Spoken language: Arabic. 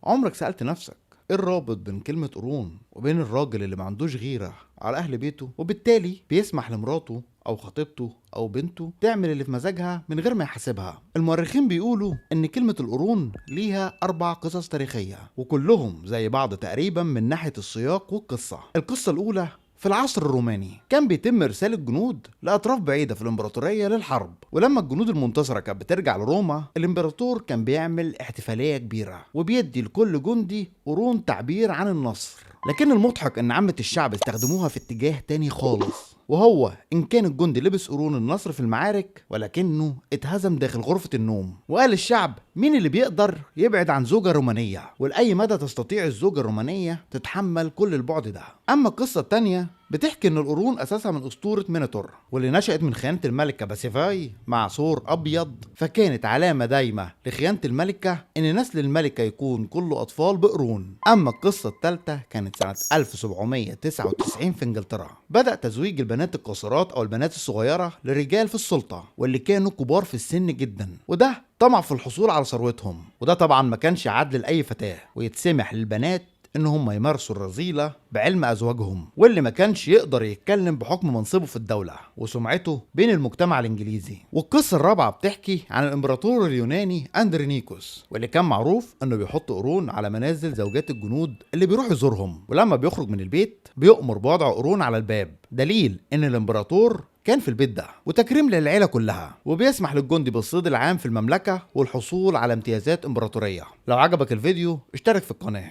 عمرك سألت نفسك ايه الرابط بين كلمة قرون وبين الراجل اللي ما عندوش غيرة على أهل بيته وبالتالي بيسمح لمراته أو خطيبته أو بنته تعمل اللي في مزاجها من غير ما يحاسبها؟ المؤرخين بيقولوا إن كلمة القرون ليها 4 قصص تاريخية وكلهم زي بعض تقريبا من ناحية السياق والقصة. القصة الأولى في العصر الروماني كان بيتم إرسال الجنود لأطراف بعيدة في الإمبراطورية للحرب، ولما الجنود المنتصرة كانت بترجع لروما الإمبراطور كان بيعمل احتفالية كبيرة وبيدي لكل جندي قرون تعبير عن النصر. لكن المضحك إن عامة الشعب استخدموها في اتجاه تاني خالص، وهو إن كان الجندي لبس قرون النصر في المعارك ولكنه اتهزم داخل غرفة النوم. وقال الشعب مين اللي بيقدر يبعد عن زوجة رومانية، ولأي مدى تستطيع الزوجة الرومانية تتحمل كل البعد ده. أما القصة التانية بتحكي إن القرون أساسها من أسطورة مينوتور، واللي نشأت من خيانة الملكة باسيفاي مع ثور أبيض، فكانت علامة دايمة لخيانة الملكة إن نسل الملكة يكون كله أطفال بقرون. أما القصة الثالثة كانت سنة 1799 في إنجلترا، بدأ تزويج البنات القاصرات أو البنات الصغيرة للرجال في السلطة واللي كانوا كبار في السن جدا، وده طمع في الحصول على ثروتهم. وده طبعا ما كانش عدل لأي فتاة، ويتسمح للبنات ان هم يمارسوا الرذيلة بعلم ازواجهم، واللي ما كانش يقدر يتكلم بحكم منصبه في الدولة وسمعته بين المجتمع الانجليزي. والقصة الرابعة بتحكي عن الامبراطور اليوناني اندرونيكوس، واللي كان معروف انه بيحط قرون على منازل زوجات الجنود اللي بيروح يزورهم، ولما بيخرج من البيت بيؤمر بوضع قرون على الباب، دليل ان الامبراطور كان في البيت ده، وتكريم للعيلة كلها، وبيسمح للجندي بالصيد العام في المملكة والحصول على امتيازات امبراطورية. لو عجبك الفيديو اشترك في القناة.